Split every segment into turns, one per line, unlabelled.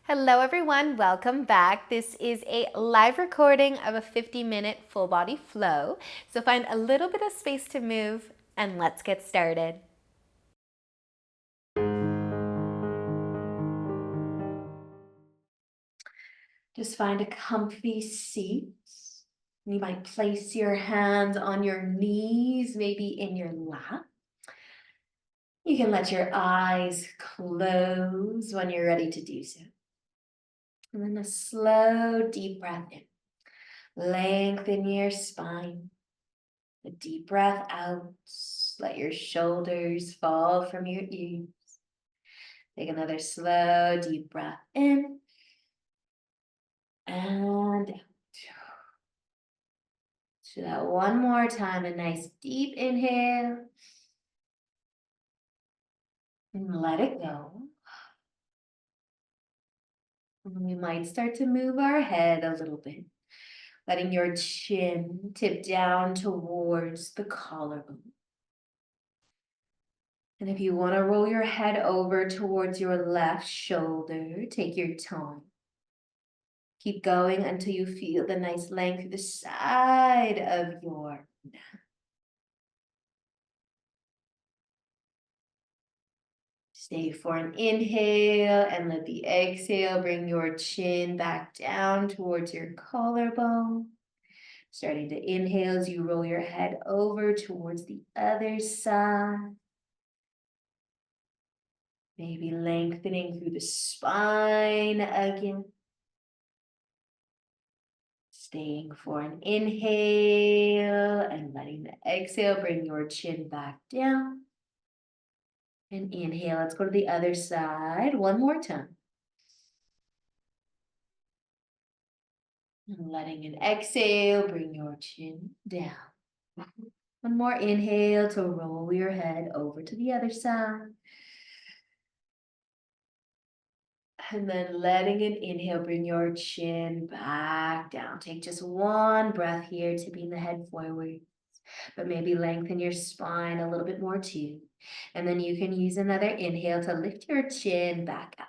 Hello everyone, welcome back. This is a live recording of a 50-minute full body flow. So find a little bit of space to move and let's get started. Just find a comfy seat. You might place your hands on your knees, maybe in your lap. You can let your eyes close when you're ready to do so. And then a slow, deep breath in. Lengthen your spine. A deep breath out. Let your shoulders fall from your ears. Take another slow, deep breath in and out. Do that one more time. A nice deep inhale. And let it go. And we might start to move our head a little bit, letting your chin tip down towards the collarbone. And if you want to roll your head over towards your left shoulder, take your time. Keep going until you feel the nice length through the side of your neck. Stay for an inhale and let the exhale bring your chin back down towards your collarbone. Starting to inhale as you roll your head over towards the other side. Maybe lengthening through the spine again. Staying for an inhale and letting the exhale bring your chin back down. And inhale, let's go to the other side one more time. And letting an exhale bring your chin down. One more inhale to roll your head over to the other side. And then letting an inhale bring your chin back down. Take just one breath here, tipping the head forward. But maybe lengthen your spine a little bit more too. And then you can use another inhale to lift your chin back up.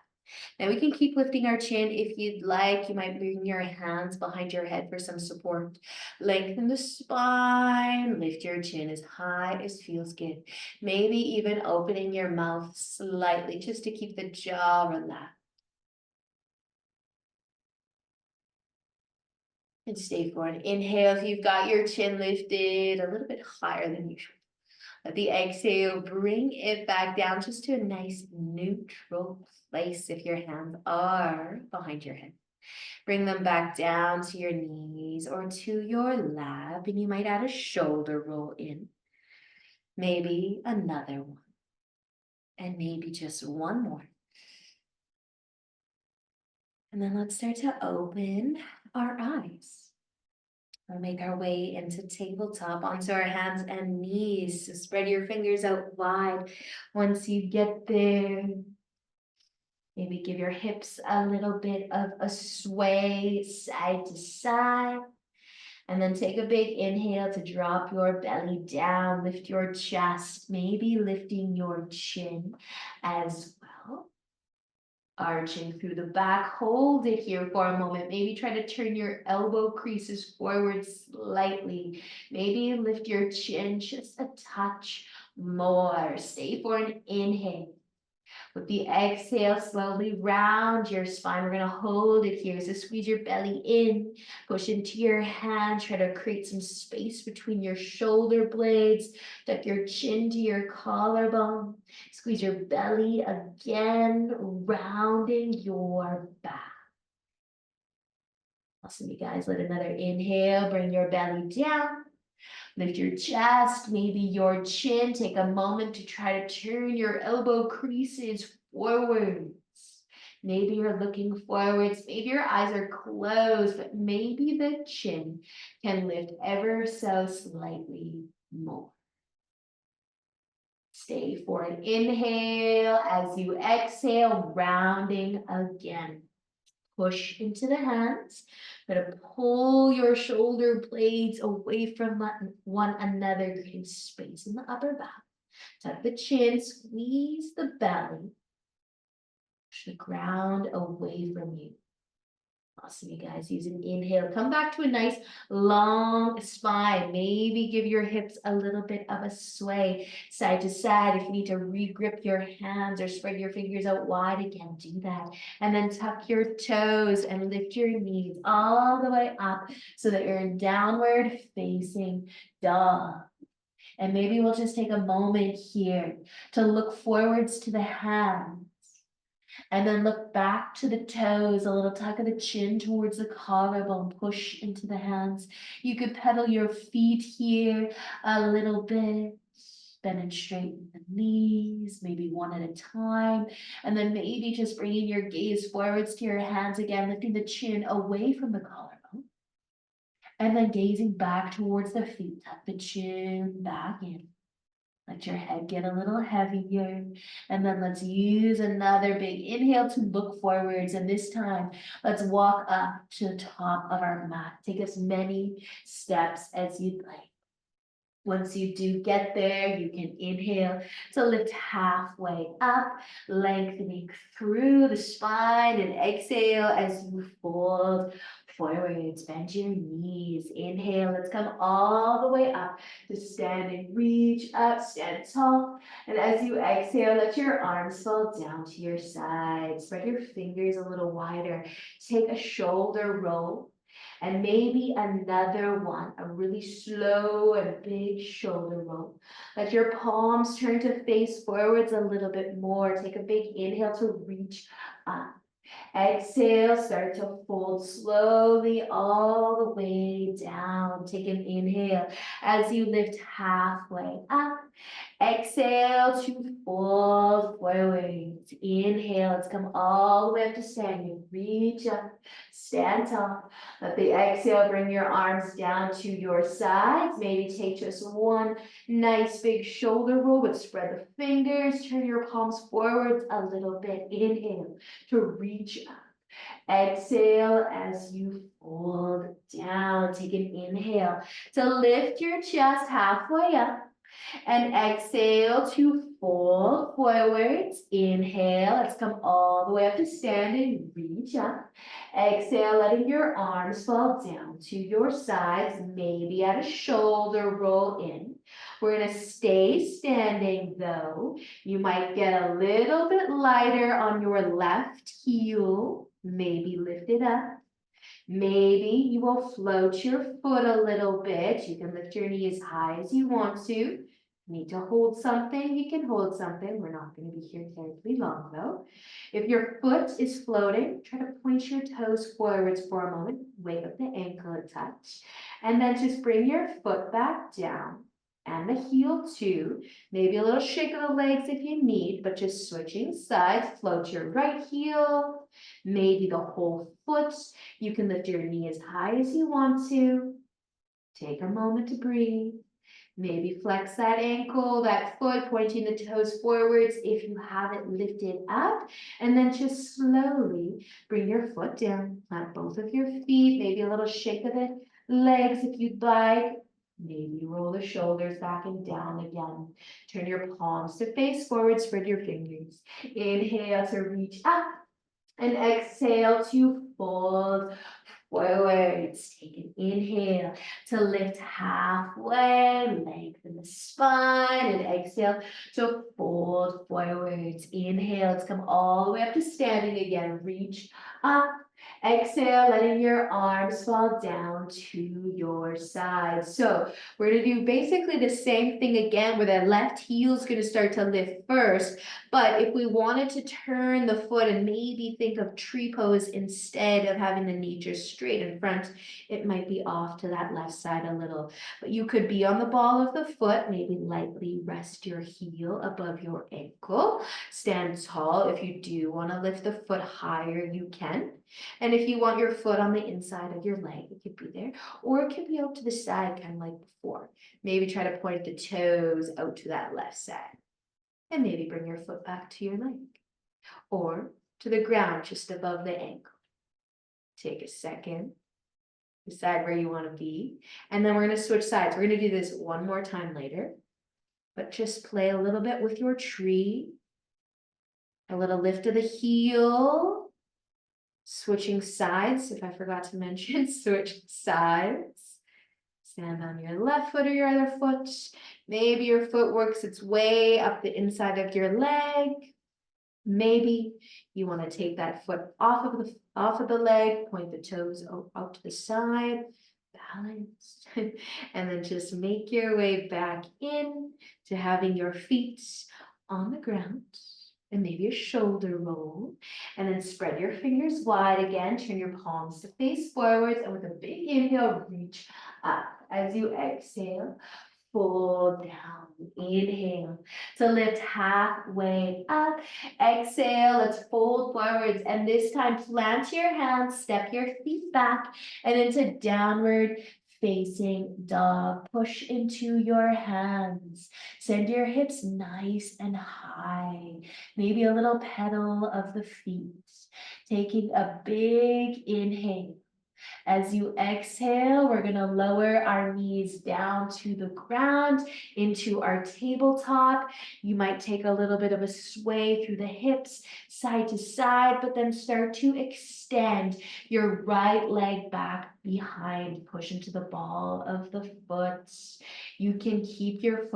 Now we can keep lifting our chin if you'd like. You might bring your hands behind your head for some support. Lengthen the spine, lift your chin as high as feels good. Maybe even opening your mouth slightly just to keep the jaw relaxed. And stay for an inhale if you've got your chin lifted a little bit higher than usual. Let the exhale bring it back down just to a nice neutral place if your hands are behind your head. Bring them back down to your knees or to your lap, and you might add a shoulder roll in. Maybe another one. And maybe just one more. And then let's start to open our eyes. We'll make our way into tabletop onto our hands and knees. So spread your fingers out wide. Once you get there, maybe give your hips a little bit of a sway side to side. And then take a big inhale to drop your belly down, lift your chest, maybe lifting your chin as well. Arching through the back, hold it here for a moment. Maybe try to turn your elbow creases forward slightly. Maybe lift your chin just a touch more. Stay for an inhale. With the exhale, slowly round your spine. We're going to hold it here. So squeeze your belly in, push into your hand. Try to create some space between your shoulder blades. Tuck your chin to your collarbone. Squeeze your belly again, rounding your back. Awesome, you guys. Let another inhale. Bring your belly down. Lift your chest, maybe your chin. Take a moment to try to turn your elbow creases forwards. Maybe you're looking forwards. Maybe your eyes are closed, but maybe the chin can lift ever so slightly more. Stay for an inhale as you exhale, rounding again. Push into the hands. Going to pull your shoulder blades away from one another, creating space in the upper back. Tuck the chin, squeeze the belly. push the ground away from you. Awesome, you guys. Use an inhale. Come back to a nice long spine. Maybe give your hips a little bit of a sway side to side. If you need to re-grip your hands or spread your fingers out wide again, do that. And then tuck your toes and lift your knees all the way up so that you're in downward facing dog. And maybe we'll just take a moment here to look forwards to the hands. And then look back to the toes, a little tuck of the chin towards the collarbone, push into the hands. You could pedal your feet here a little bit, bend and straighten the knees, maybe one at a time. And then maybe just bringing your gaze forwards to your hands again, lifting the chin away from the collarbone. And then gazing back towards the feet, tuck the chin back in. Let your head get a little heavier. And then let's use another big inhale to look forwards. And this time, let's walk up to the top of our mat. Take as many steps as you'd like. Once you do get there, you can inhale to lift halfway up, lengthening through the spine, and exhale as you fold forwards. Bend your knees. Inhale, let's come all the way up to standing. Reach up, stand tall. And as you exhale, let your arms fall down to your side. Spread your fingers a little wider. Take a shoulder roll. And maybe another one, a really slow and big shoulder roll. Let your palms turn to face forwards a little bit more. Take a big inhale to reach up. Exhale, start to fold slowly all the way down. Take an inhale as you lift halfway up. Exhale to fold forwards. Inhale, let's come all the way up to standing. Reach up, stand tall. Let the exhale bring your arms down to your sides. Maybe take just one nice big shoulder roll, but spread the fingers. Turn your palms forwards a little bit. Inhale to reach up. Exhale as you fold down. Take an inhale to lift your chest halfway up. And exhale to fold forwards. Inhale, let's come all the way up to standing. Reach up. Exhale, letting your arms fall down to your sides, maybe at a shoulder roll in. We're gonna stay standing though. You might get a little bit lighter on your left heel, maybe lift it up. Maybe you will float your foot a little bit. You can lift your knee as high as you want to. Need to hold something, you can hold something. We're not going to be here terribly long though. If your foot is floating, try to point your toes forwards for a moment. Wave up the ankle a touch. And then just bring your foot back down. And the heel too. Maybe a little shake of the legs if you need, but just switching sides. Float your right heel, maybe the whole foot. You can lift your knee as high as you want to. Take a moment to breathe. Maybe flex that ankle, that foot, pointing the toes forwards if you have it lifted up. And then just slowly bring your foot down. Plant both of your feet, maybe a little shake of the legs if you'd like. Maybe roll the shoulders back and down again. Turn your palms to face forward, spread your fingers. Inhale to reach up and exhale to fold forwards. Take an inhale to lift halfway, lengthen the spine, and exhale to fold forwards. Inhale, let's come all the way up to standing again. Reach up. Exhale, letting your arms fall down to your side. So we're going to do basically the same thing again, where the left heel is going to start to lift first. But if we wanted to turn the foot and maybe think of tree pose instead of having the knee just straight in front, it might be off to that left side a little. But you could be on the ball of the foot, maybe lightly rest your heel above your ankle. Stand tall. If you do want to lift the foot higher, you can. And if you want your foot on the inside of your leg, it could be there. Or it could be out to the side, kind of like before. Maybe try to point the toes out to that left side. And maybe bring your foot back to your leg. Or to the ground just above the ankle. Take a second. Decide where you want to be. And then we're going to switch sides. We're going to do this one more time later. But just play a little bit with your tree. A little lift of the heel. Switching sides, if I forgot to mention, switch sides. Stand on your left foot or your other foot. Maybe your foot works its way up the inside of your leg. Maybe you want to take that foot off of the leg, point the toes out to the side, balance, and then just make your way back in to having your feet on the ground. And maybe a shoulder roll, and then spread your fingers wide again, turn your palms to face forwards, and with a big inhale, reach up. As you exhale, fold down. Inhale to lift halfway up. Exhale, let's fold forwards, and this time plant your hands, step your feet back, and into downward facing dog. Push into your hands. Send your hips nice and high. Maybe a little pedal of the feet. Taking a big inhale. As you exhale, we're going to lower our knees down to the ground into our tabletop. You might take a little bit of a sway through the hips, side to side, but then start to extend your right leg back behind. Push into the ball of the foot. You can keep your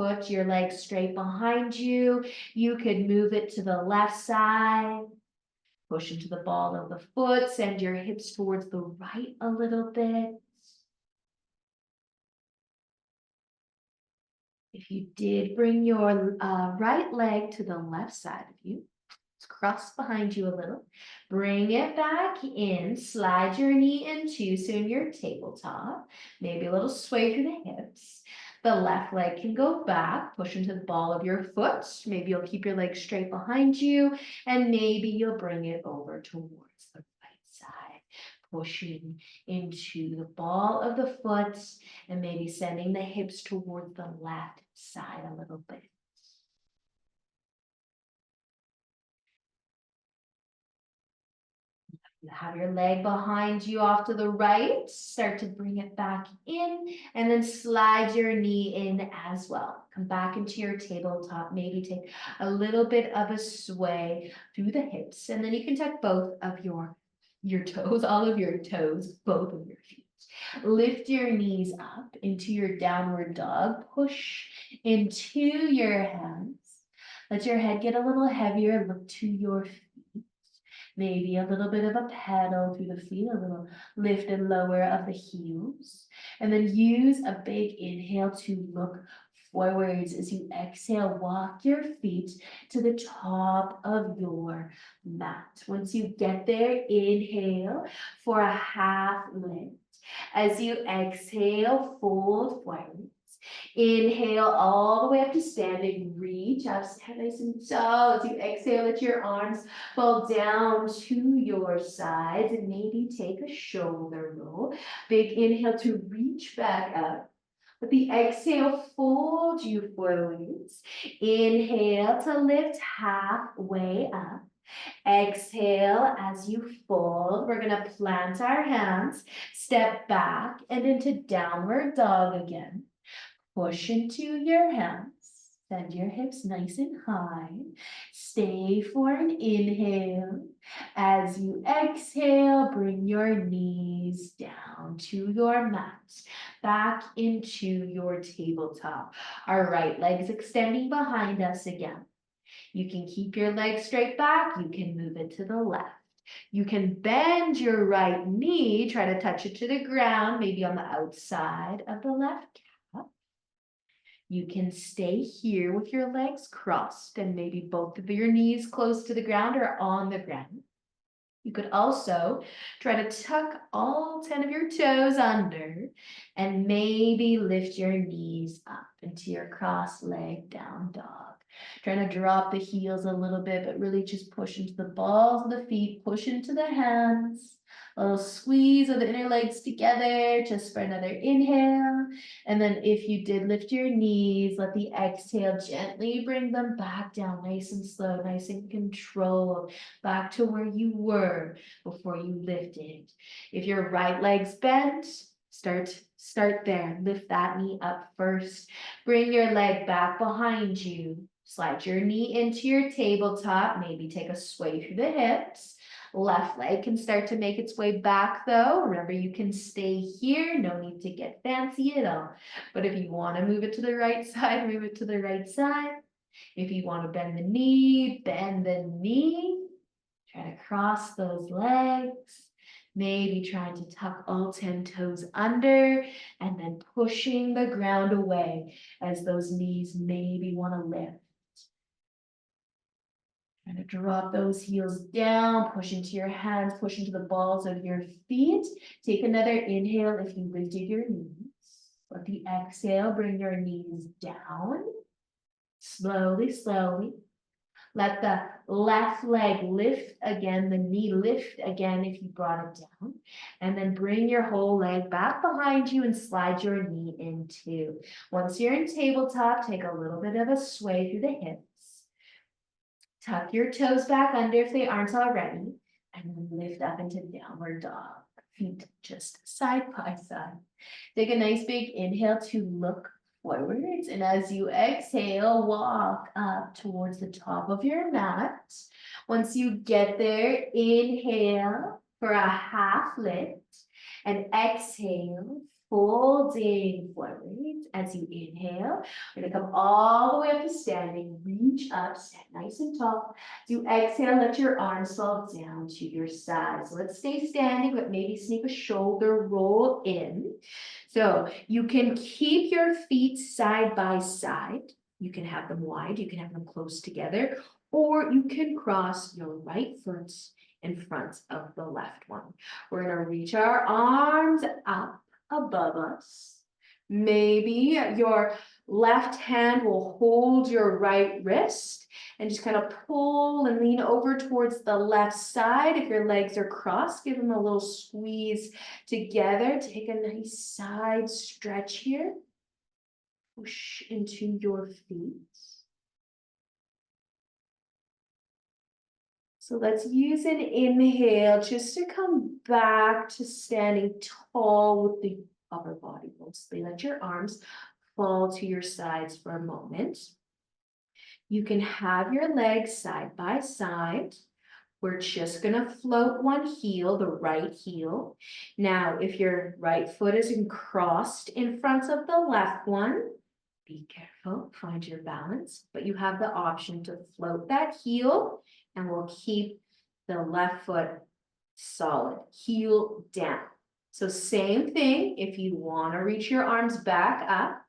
leg straight behind you. You could move it to the left side. Push into the ball of the foot, send your hips towards the right a little bit. If you did bring your right leg to the left side of you, it's crossed behind you a little. Bring it back in, slide your knee into, so in your tabletop, maybe a little sway through the hips. The left leg can go back, push into the ball of your foot. Maybe you'll keep your leg straight behind you, and maybe you'll bring it over towards the right side, pushing into the ball of the foot, and maybe sending the hips towards the left side a little bit. You have your leg behind you off to the right, start to bring it back in, and then slide your knee in as well. Come back into your tabletop, maybe take a little bit of a sway through the hips, and then you can tuck both of your toes, all of your toes, both of your feet. Lift your knees up into your downward dog, push into your hands. Let your head get a little heavier, look to your feet. Maybe a little bit of a pedal through the feet, a little lift and lower of the heels. And then use a big inhale to look forwards. As you exhale, walk your feet to the top of your mat. Once you get there, inhale for a half lift. As you exhale, fold forward. Inhale all the way up to standing. Reach up, stand nice and tall. As you exhale, let your arms fall down to your sides, and maybe take a shoulder roll. Big inhale to reach back up. With the exhale, fold you forwards. Inhale to lift halfway up. Exhale as you fold. We're going to plant our hands, step back, and into downward dog again. Push into your hands. Send your hips nice and high. Stay for an inhale. As you exhale, bring your knees down to your mat. Back into your tabletop. Our right leg's extending behind us again. You can keep your leg straight back. You can move it to the left. You can bend your right knee, try to touch it to the ground, maybe on the outside of the left calf. You can stay here with your legs crossed and maybe both of your knees close to the ground or on the ground. You could also try to tuck all 10 of your toes under and maybe lift your knees up into your cross leg down dog. Trying to drop the heels a little bit, but really just push into the balls of the feet, push into the hands. A little squeeze of the inner legs together just for another inhale. And then if you did lift your knees, let the exhale gently bring them back down, nice and slow, nice and controlled, back to where you were before you lifted. If your right leg's bent, start there. Lift that knee up first. Bring your leg back behind you. Slide your knee into your tabletop, maybe take a sway through the hips. Left leg can start to make its way back though. Remember, you can stay here, no need to get fancy at all. But if you want to move it to the right side, move it to the right side. If you want to bend the knee, bend the knee. Try to cross those legs. Maybe trying to tuck all 10 toes under and then pushing the ground away as those knees maybe want to lift. Trying to drop those heels down, push into your hands, push into the balls of your feet. Take another inhale if you lifted your knees. Let the exhale, bring your knees down. Slowly, slowly. Let the left leg lift again, the knee lift again if you brought it down. And then bring your whole leg back behind you and slide your knee in too. Once you're in tabletop, take a little bit of a sway through the hips. Tuck your toes back under if they aren't already. And then lift up into downward dog. Feet just side by side. Take a nice big inhale to look forwards, and as you exhale, walk up towards the top of your mat. Once you get there, inhale for a half lift, and exhale, folding forwards. As you inhale, we're gonna come all the way up to standing, reach up, stand nice and tall. As you exhale, let your arms fall down to your sides. So let's stay standing, but maybe sneak a shoulder roll in. So you can keep your feet side by side. You can have them wide, you can have them close together, or you can cross your right foot in front of the left one. We're gonna reach our arms up above us. Maybe your left hand will hold your right wrist and just kind of pull and lean over towards the left side. If your legs are crossed, give them a little squeeze together. Take a nice side stretch here. Push into your feet. So let's use an inhale just to come back to standing tall with the upper body mostly. Let your arms fall to your sides for a moment. You can have your legs side by side. We're just gonna float one heel, the right heel. Now, if your right foot is crossed in front of the left one, be careful, find your balance, but you have the option to float that heel and we'll keep the left foot solid, heel down. So same thing, if you wanna reach your arms back up,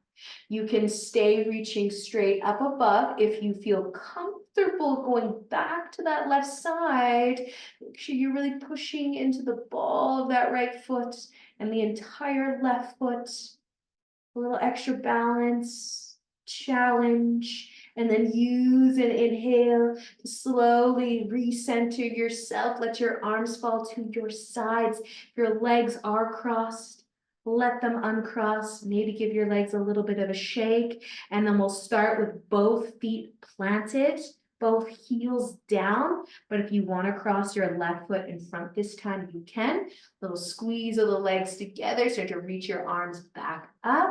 you can stay reaching straight up above. If you feel comfortable going back to that left side, make sure you're really pushing into the ball of that right foot and the entire left foot. A little extra balance, challenge, and then use an inhale to slowly recenter yourself. Let your arms fall to your sides. Your legs are crossed. Let them uncross. Maybe give your legs a little bit of a shake. And then we'll start with both feet planted, both heels down. But if you want to cross your left foot in front this time, you can. Little squeeze of the legs together. Start to reach your arms back up.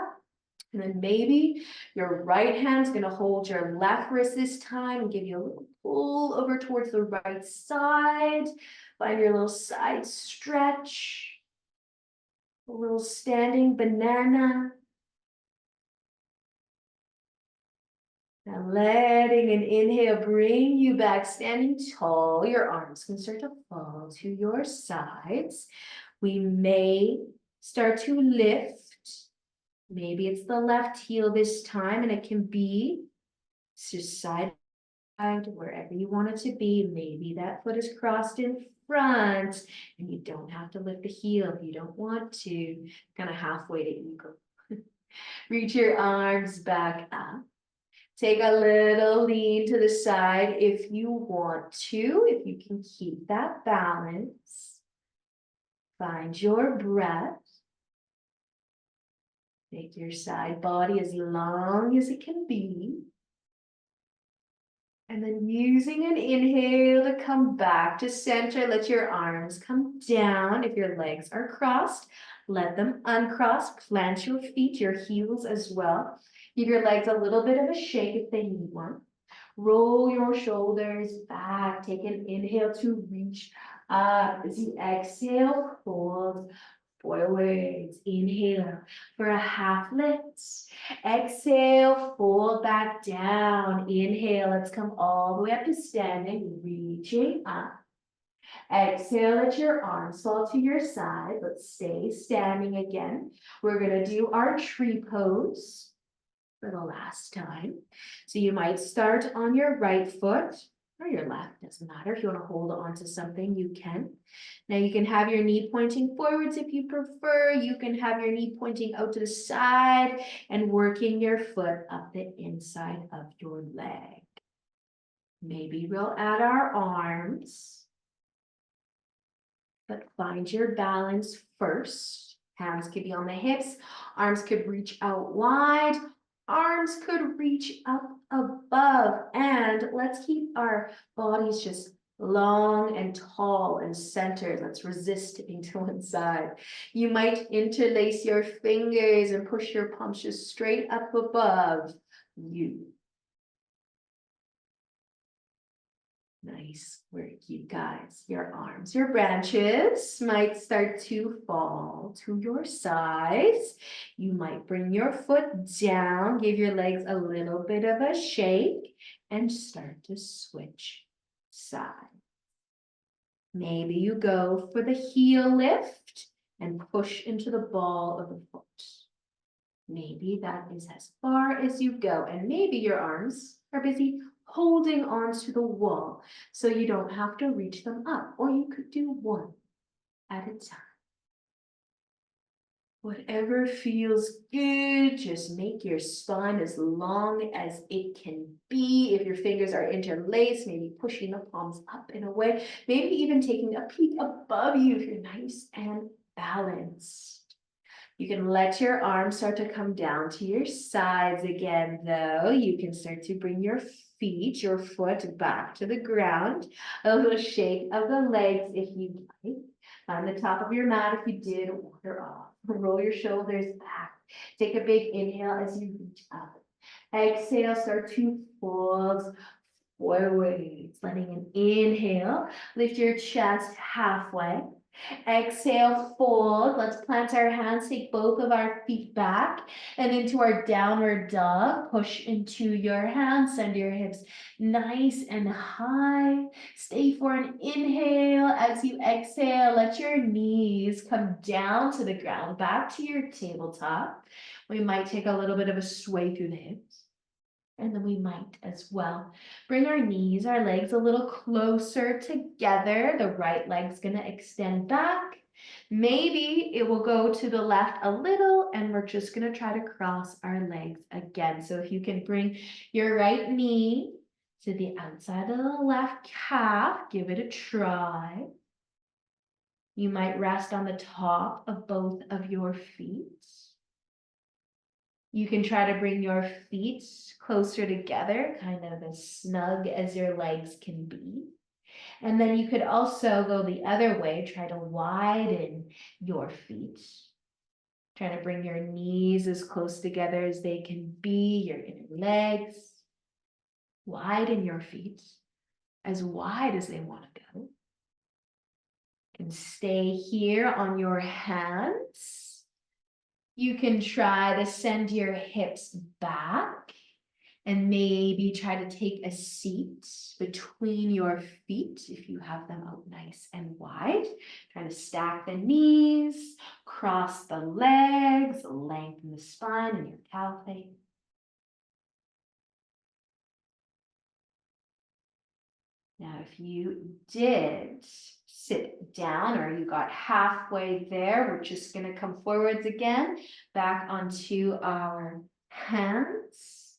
And then maybe your right hand's going to hold your left wrist this time and give you a little pull over towards the right side. Find your little side stretch. A little standing banana. Now letting an inhale bring you back standing tall. Your arms can start to fall to your sides. We may start to lift. Maybe it's the left heel this time, and it can be just side wherever you want it to be. Maybe that foot is crossed in front and you don't have to lift the heel if you don't want to. Kind of halfway to eagle. Reach your arms back up. Take a little lean to the side if you want to, if you can keep that balance. Find your breath. Make your side body as long as it can be. And then using an inhale to come back to center, let your arms come down. If your legs are crossed, let them uncross. Plant your feet, your heels as well. Give your legs a little bit of a shake if they need one.
Roll your shoulders back. Take an inhale to reach up. As you exhale, fold forwards. Inhale for a half lift. Exhale, fold back down. Inhale, let's come all the way up to standing, reaching up. Exhale, let your arms fall to your side. Let's stay standing again. We're gonna do our tree pose for the last time. So you might start on your right foot or your left, doesn't matter. If you want to hold on to something, you can. Now you can have your knee pointing forwards if you prefer. You can have your knee pointing out to the side and working your foot up the inside of your leg. Maybe we'll add our arms, but find your balance first. Hands could be on the hips, arms could reach out wide, arms could reach up above, and let's keep our bodies just long and tall and centered. Let's resist tipping to one side. You might interlace your fingers and push your palms just straight up above you. Nice work, you guys. Your arms, your branches might start to fall to your sides. You might bring your foot down, give your legs a little bit of a shake, and start to switch sides. Maybe you go for the heel lift and push into the ball of the foot. Maybe that is as far as you go, and maybe your arms are busy holding on to the wall so you don't have to reach them up, or you could do one at a time. Whatever feels good, just make your spine as long as it can be. If your fingers are interlaced, maybe pushing the palms up in a way, maybe even taking a peek above you if you're nice and balanced. You can let your arms start to come down to your sides again, though. You can start to bring your feet, your foot back to the ground. A little shake of the legs if you like. On the top of your mat if you did, water off. Roll your shoulders back. Take a big inhale as you reach up. Exhale, start to fold forwards. Letting an inhale, lift your chest halfway. Exhale, fold. Let's plant our hands, take both of our feet back and into our downward dog. Push into your hands, send your hips nice and high. Stay for an inhale. As you exhale, let your knees come down to the ground, back to your tabletop. We might take a little bit of a sway through the hips. And then we might as well bring our knees, our legs a little closer together. The right leg's gonna extend back. Maybe it will go to the left a little, and we're just gonna try to cross our legs again. So if you can bring your right knee to the outside of the left calf, give it a try. You might rest on the top of both of your feet. You can try to bring your feet closer together, kind of as snug as your legs can be. And then you could also go the other way, try to widen your feet. Try to bring your knees as close together as they can be, your inner legs. Widen your feet as wide as they want to go. You can stay here on your hands. You can try to send your hips back and maybe try to take a seat between your feet if you have them out nice and wide. Try to stack the knees, cross the legs, lengthen the spine and your calf. Now, if you did sit down or you got halfway there, we're just going to come forwards again, back onto our hands.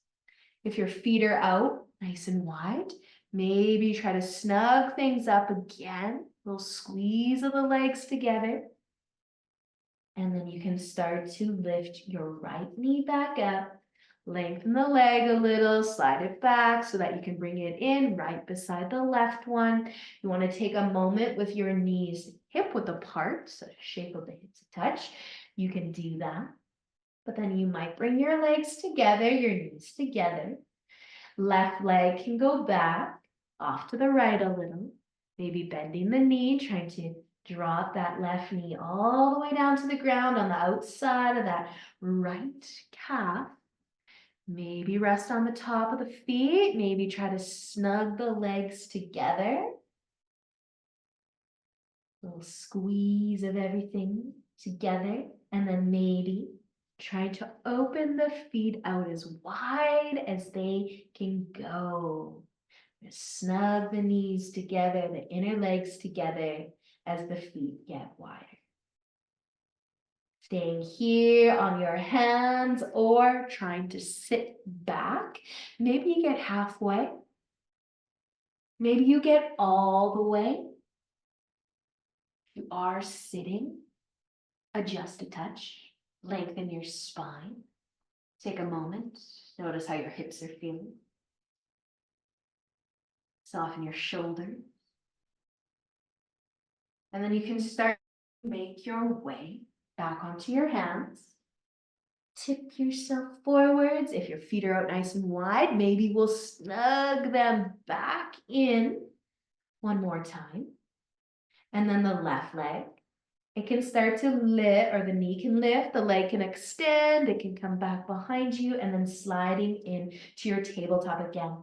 If your feet are out nice and wide, maybe try to snug things up again, a little squeeze of the legs together. And then you can start to lift your right knee back up. Lengthen the leg a little, slide it back so that you can bring it in right beside the left one. You want to take a moment with your knees hip width apart, so the shape of the hips touch. You can do that. But then you might bring your legs together, your knees together. Left leg can go back, off to the right a little, maybe bending the knee, trying to drop that left knee all the way down to the ground on the outside of that right calf. Maybe rest on the top of the feet, maybe try to snug the legs together. Little squeeze of everything together, and then maybe try to open the feet out as wide as they can go. Just snug the knees together, the inner legs together as the feet get wider. Staying here on your hands or trying to sit back. Maybe you get halfway. Maybe you get all the way. You are sitting. Adjust a touch. Lengthen your spine. Take a moment. Notice how your hips are feeling. Soften your shoulders. And then you can start to make your way back onto your hands. Tip yourself forwards. If your feet are out nice and wide, maybe we'll snug them back in one more time. And then the left leg. It can start to lift, or the knee can lift, the leg can extend, it can come back behind you, and then sliding in to your tabletop again.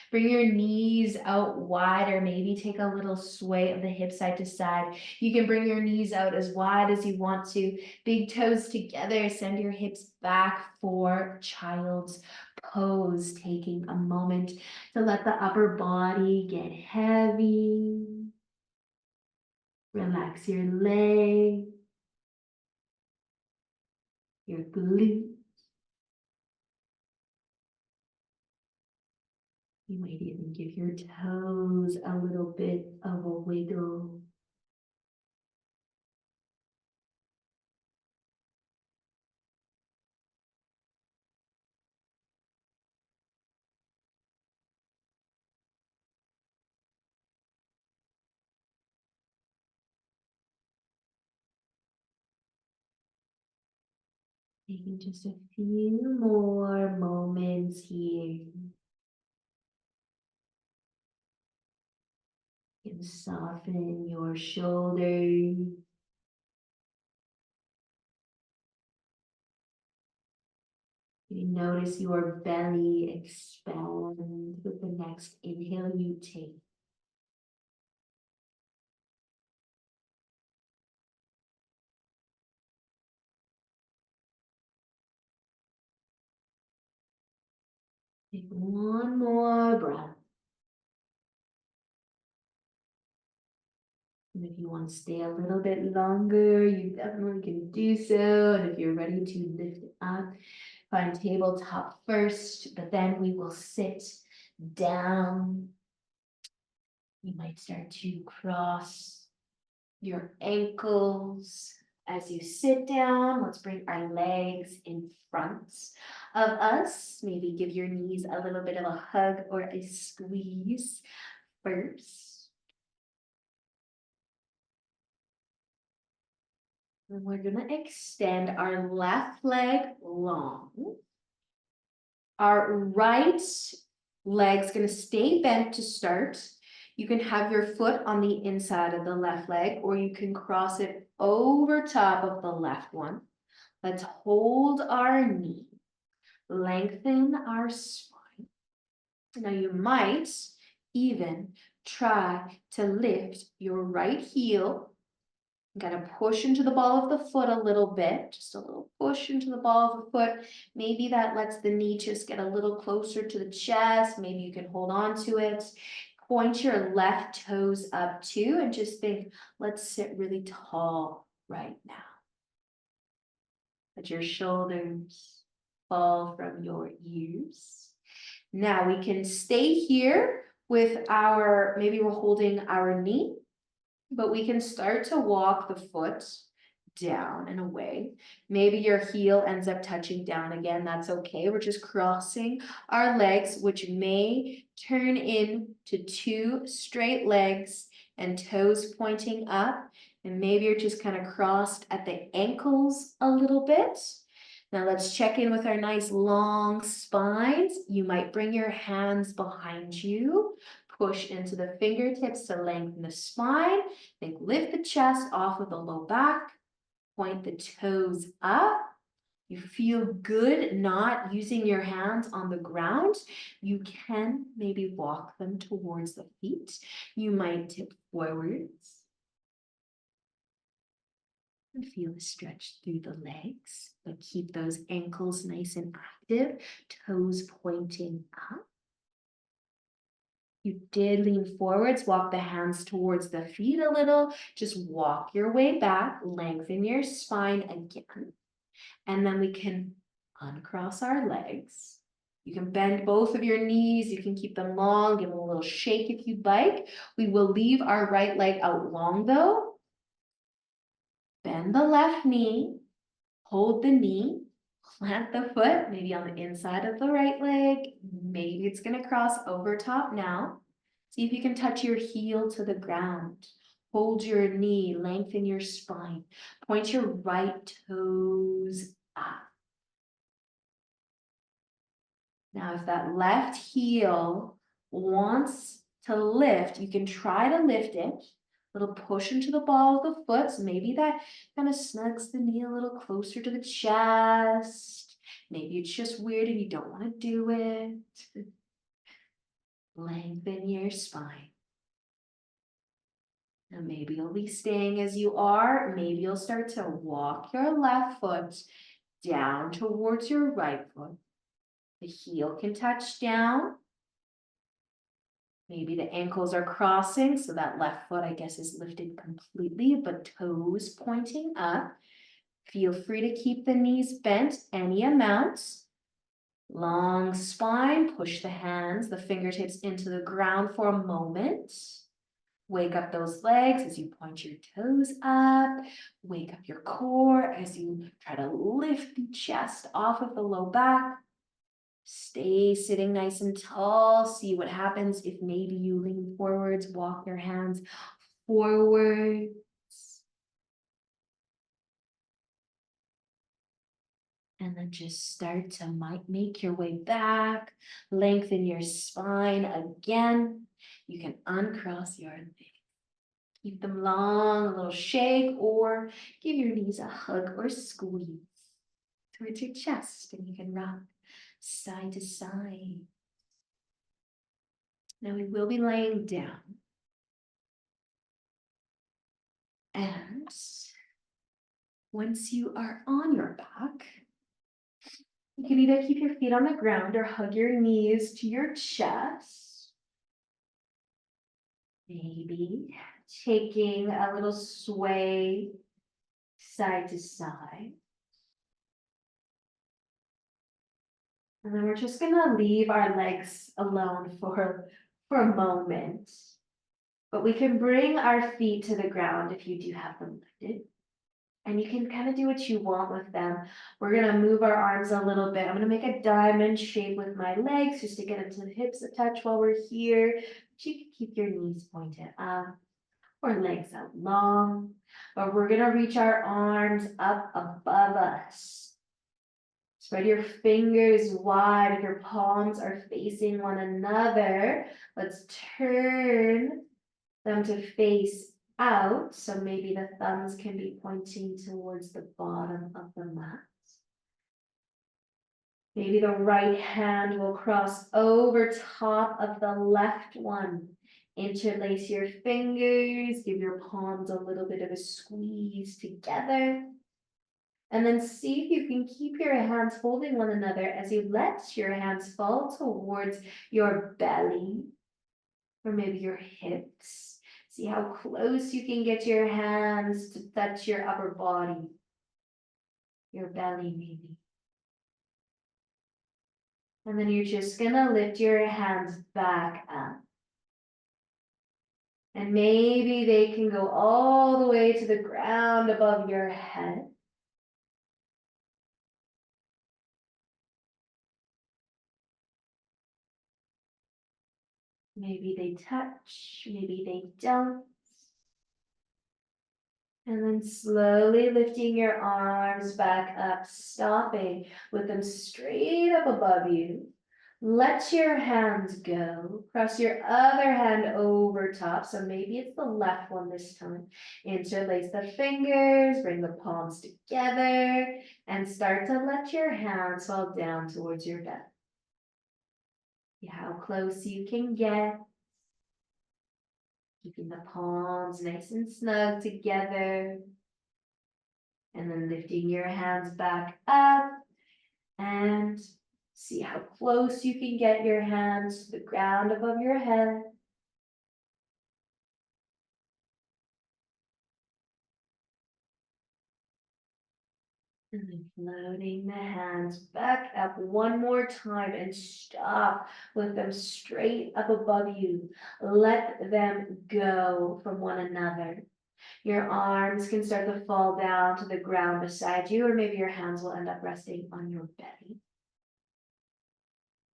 Bring your knees out wide, or maybe take a little sway of the hip side to side. You can bring your knees out as wide as you want to. Big toes together, send your hips back for child's pose, taking a moment to let the upper body get heavy. Relax your legs, your glutes. You might even give your toes a little bit of a wiggle. Taking just a few more moments here. You can soften your shoulders. You notice your belly expand with the next inhale you take. Take one more breath. And if you want to stay a little bit longer, you definitely can do so. And if you're ready to lift it up, find tabletop first, but then we will sit down. You might start to cross your ankles as you sit down. Let's bring our legs in front of us. Maybe give your knees a little bit of a hug or a squeeze first. And we're gonna extend our left leg long. Our right leg's gonna stay bent to start. You can have your foot on the inside of the left leg, or you can cross it over top of the left one. Let's hold our knee, lengthen our spine. Now you might even try to lift your right heel. You gotta push into the ball of the foot a little bit, just a little push into the ball of the foot. Maybe that lets the knee just get a little closer to the chest. Maybe you can hold on to it. Point your left toes up too, and just think, let's sit really tall right now. Let your shoulders fall from your ears. Now we can stay here with our, maybe we're holding our knee, but we can start to walk the foot down and away. Maybe your heel ends up touching down again. That's okay. We're just crossing our legs, which may turn into two straight legs and toes pointing up. And maybe you're just kind of crossed at the ankles a little bit. Now let's check in with our nice long spines. You might bring your hands behind you, push into the fingertips to lengthen the spine. Think lift the chest off of the low back, point the toes up. You feel good not using your hands on the ground. You can maybe walk them towards the feet. You might tip forwards. And feel the stretch through the legs, but keep those ankles nice and active, toes pointing up. You did lean forwards, walk the hands towards the feet a little. Just walk your way back, lengthen your spine again. And then we can uncross our legs. You can bend both of your knees. You can keep them long, give them a little shake if you'd like. We will leave our right leg out long though. Bend the left knee, hold the knee, plant the foot, maybe on the inside of the right leg. Maybe it's gonna cross over top now. See if you can touch your heel to the ground. Hold your knee, lengthen your spine. Point your right toes up. Now, if that left heel wants to lift, you can try to lift it. A little push into the ball of the foot. So maybe that kind of snugs the knee a little closer to the chest. Maybe it's just weird and you don't want to do it. Lengthen your spine. Now maybe you'll be staying as you are. Maybe you'll start to walk your left foot down towards your right foot. The heel can touch down. Maybe the ankles are crossing, so that left foot, I guess, is lifted completely, but toes pointing up. Feel free to keep the knees bent any amount. Long spine, push the hands, the fingertips into the ground for a moment. Wake up those legs as you point your toes up. Wake up your core as you try to lift the chest off of the low back. Stay sitting nice and tall. See what happens if maybe you lean forwards, walk your hands forwards. And then just start to make your way back. Lengthen your spine again. You can uncross your legs. Keep them long, a little shake, or give your knees a hug or squeeze towards your chest, and you can rock side to side. Now we will be laying down. And once you are on your back, you can either keep your feet on the ground or hug your knees to your chest. Maybe taking a little sway side to side. And then we're just gonna leave our legs alone for a moment. But we can bring our feet to the ground if you do have them lifted. And you can kind of do what you want with them. We're gonna move our arms a little bit. I'm gonna make a diamond shape with my legs just to get into the hips a touch while we're here. But you can keep your knees pointed up or legs out long. But we're gonna reach our arms up above us. Spread your fingers wide if your palms are facing one another. Let's turn them to face out. So maybe the thumbs can be pointing towards the bottom of the mat. Maybe the right hand will cross over top of the left one. Interlace your fingers, give your palms a little bit of a squeeze together. And then see if you can keep your hands holding one another as you let your hands fall towards your belly or maybe your hips. See how close you can get your hands to touch your upper body, your belly maybe. And then you're just gonna lift your hands back up. And maybe they can go all the way to the ground above your head. Maybe they touch, maybe they don't.
And then slowly lifting your arms back up, stopping with them straight up above you. Let your hands go. Cross your other hand over top. So maybe it's the left one this time. Interlace the fingers, bring the palms together, and start to let your hands fall down towards your belly. See how close you can get. Keeping the palms nice and snug together. And then lifting your hands back up and see how close you can get your hands to the ground above your head. And then floating the hands back up one more time and stop with them straight up above you. Let them go from one another. Your arms can start to fall down to the ground beside you, or maybe your hands will end up resting on your belly.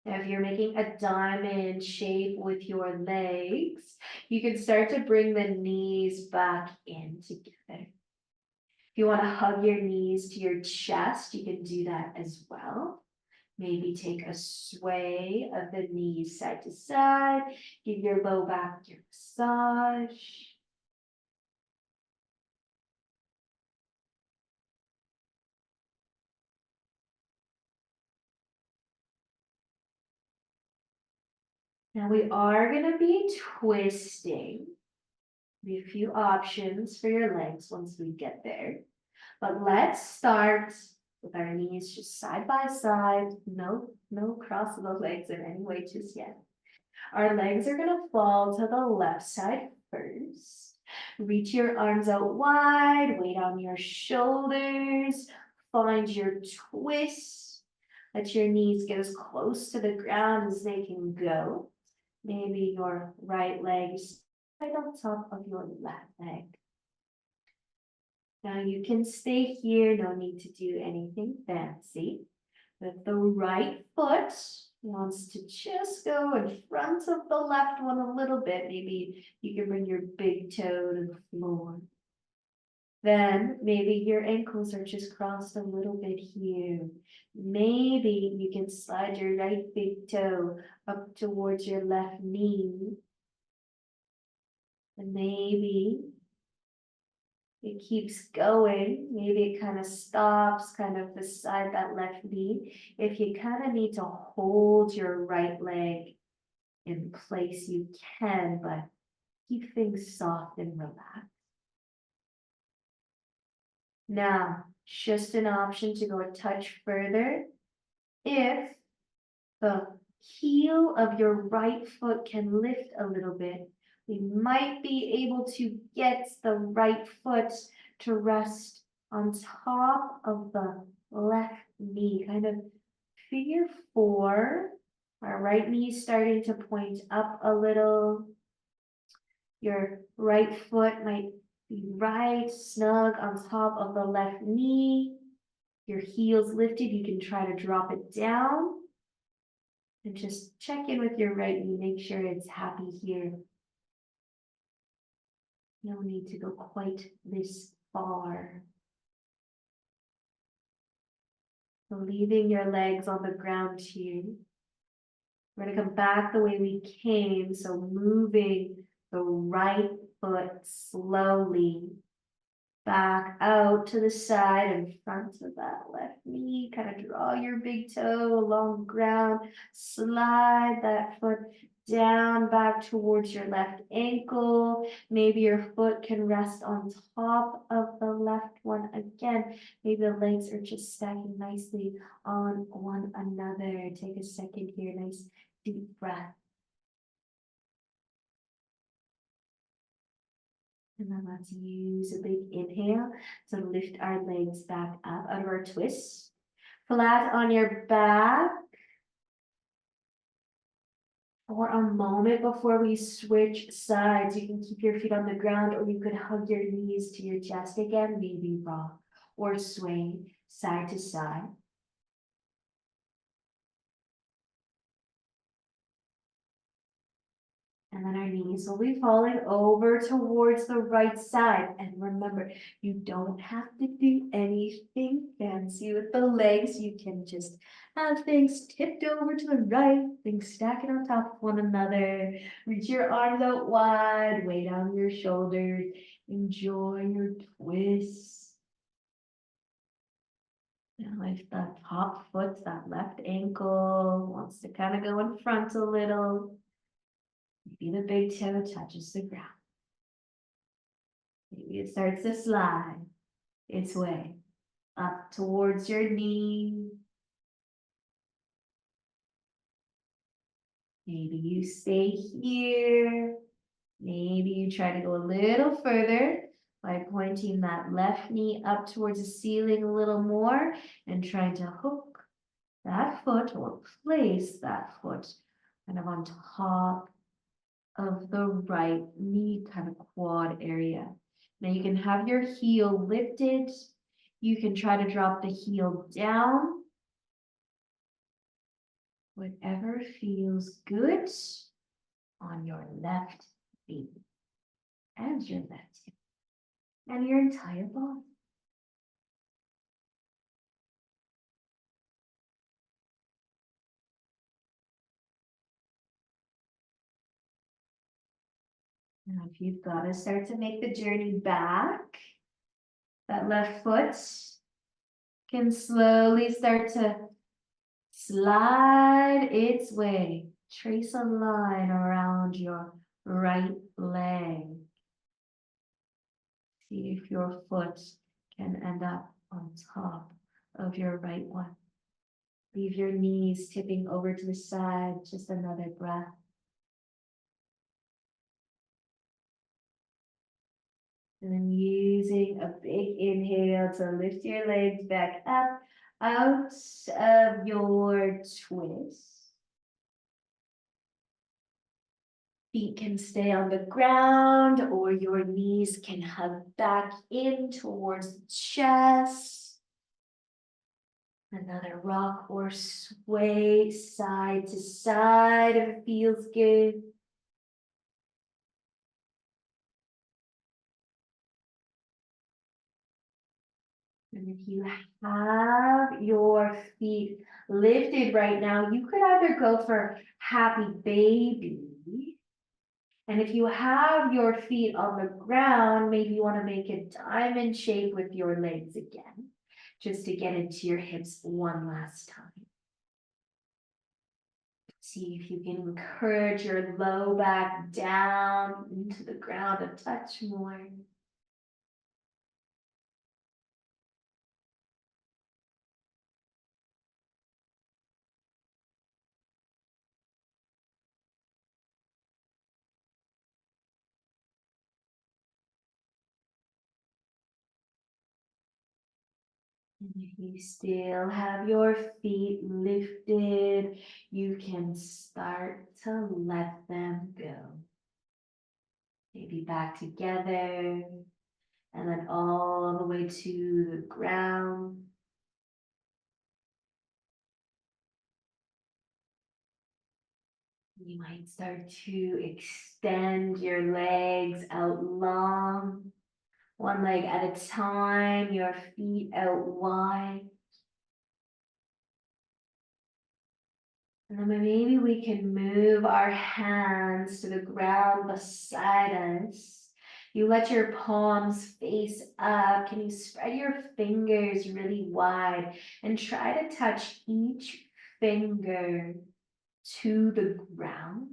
Now, if you're making a diamond shape with your legs, you can start to bring the knees back in together. If you want to hug your knees to your chest, you can do that as well. Maybe take a sway of the knees side to side. Give your low back your massage. Now we are going to be twisting. We have a few options for your legs once we get there. But let's start with our knees just side by side. No cross of the legs in any way just yet. Our legs are gonna fall to the left side first. Reach your arms out wide, weight on your shoulders. Find your twist. Let your knees get as close to the ground as they can go. Maybe your right leg is right on top of your left leg. Now you can stay here, no need to do anything fancy. But the right foot wants to just go in front of the left one a little bit. Maybe you can bring your big toe to the floor. Then maybe your ankles are just crossed a little bit here. Maybe you can slide your right big toe up towards your left knee. And maybe it keeps going. Maybe it kind of stops kind of beside that left knee. If you kind of need to hold your right leg in place, you can, but keep things soft and relaxed. Now, just an option to go a touch further. If the heel of your right foot can lift a little bit, we might be able to get the right foot to rest on top of the left knee, kind of figure 4. Our right knee starting to point up a little. Your right foot might be right snug on top of the left knee. Your heel's lifted, you can try to drop it down. And just check in with your right knee, make sure it's happy here. No need to go quite this far. So leaving your legs on the ground here. We're going to come back the way we came, so moving the right foot slowly back out to the side in front of that left knee. Kind of draw your big toe along the ground, slide that foot down back towards your left ankle. Maybe your foot can rest on top of the left one again. Maybe the legs are just stacking nicely on one another. Take a second here, nice deep breath. And then let's use a big inhale to lift our legs back up out of our twist. Flat on your back. For a moment before we switch sides, you can keep your feet on the ground, or you could hug your knees to your chest again, maybe rock or sway side to side.
And then our knees will be falling over towards the right side. And remember, you don't have to do anything fancy with the legs. You can just have things tipped over to the right, things stacking on top of one another. Reach your arms out wide, way down your shoulders. Enjoy your twists. Now if that top foot, that left ankle wants to kind of go in front a little, maybe the big toe touches the ground. Maybe it starts to slide its way up towards your knee. Maybe you stay here. Maybe you try to go a little further by pointing that left knee up towards the ceiling a little more and trying to hook that foot or place that foot kind of on top of the right knee, kind of quad area. Now you can have your heel lifted. You can try to drop the heel down. Whatever feels good on your left feet and your left hip and your entire body. Now, if you've got to start to make the journey back, that left foot can slowly start to slide its way. Trace a line around your right leg. See if your foot can end up on top of your right one. Leave your knees tipping over to the side, just another breath. And then using a big inhale to lift your legs back up out of your twist. Feet can stay on the ground or your knees can hug back in towards the chest. Another rock or sway side to side if it feels good. And if you have your feet lifted right now, you could either go for happy baby. And if you have your feet on the ground, maybe you want to make a diamond shape with your legs again, just to get into your hips one last time. See if you can encourage your low back down into the ground a touch more. And if you still have your feet lifted, you can start to let them go. Maybe back together, and then all the way to the ground. You might start to extend your legs out long, one leg at a time, your feet out wide. And then maybe we can move our hands to the ground beside us. You let your palms face up. Can you spread your fingers really wide and try to touch each finger to the ground?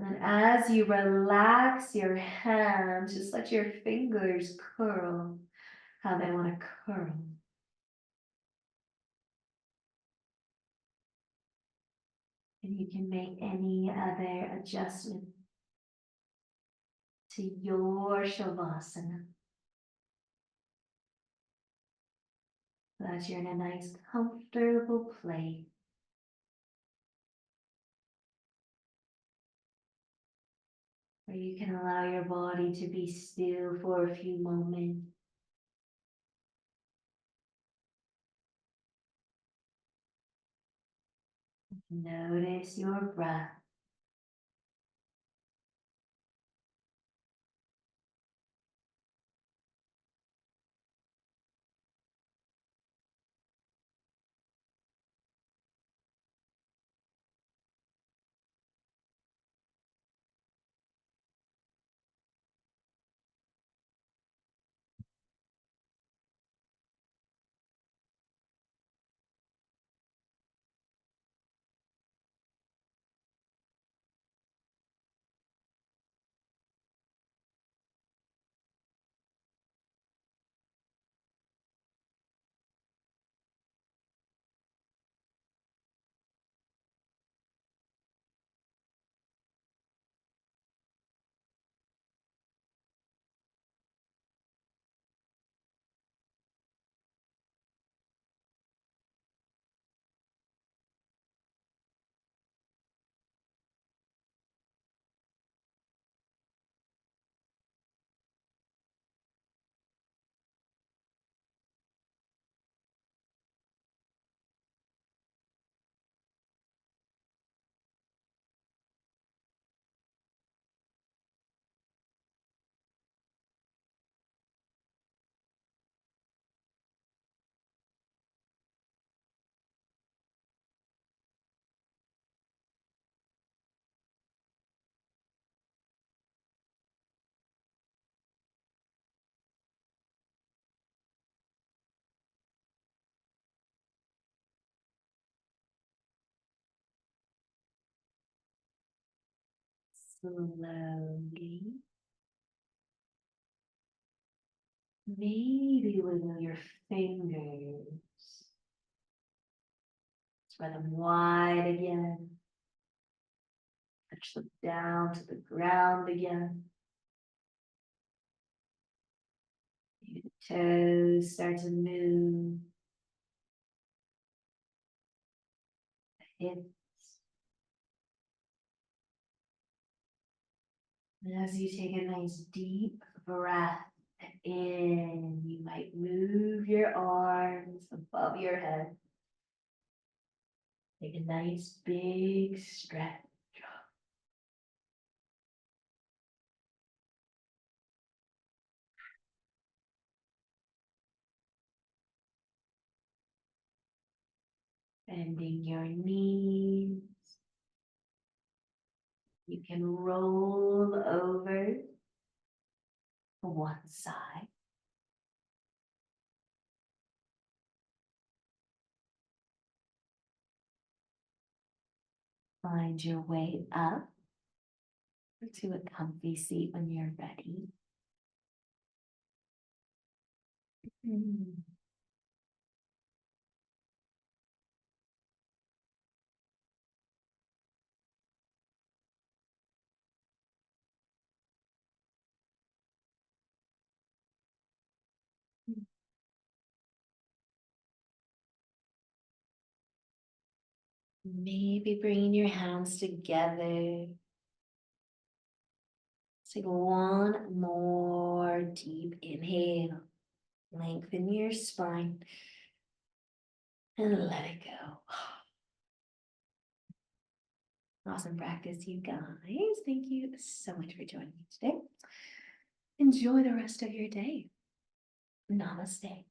And as you relax your hands, just let your fingers curl how they want to curl. And you can make any other adjustment to your Shavasana. So that you're in a nice comfortable place. Where you can allow your body to be still for a few moments.
Notice your breath. Slowly, maybe wiggle your fingers. Spread them wide again. Touch them down to the ground again. Maybe the toes start to move. The hips. And as you take a nice deep breath in, you might move your arms above your head. Take a nice big stretch. Bending your knees. You can roll over to one side. Find your way up to a comfy seat when you're ready. Maybe bringing your hands together. Take one more deep inhale. Lengthen your spine and let it go. Awesome practice, you guys. Thank you so much for joining me today. Enjoy the rest of your day. Namaste.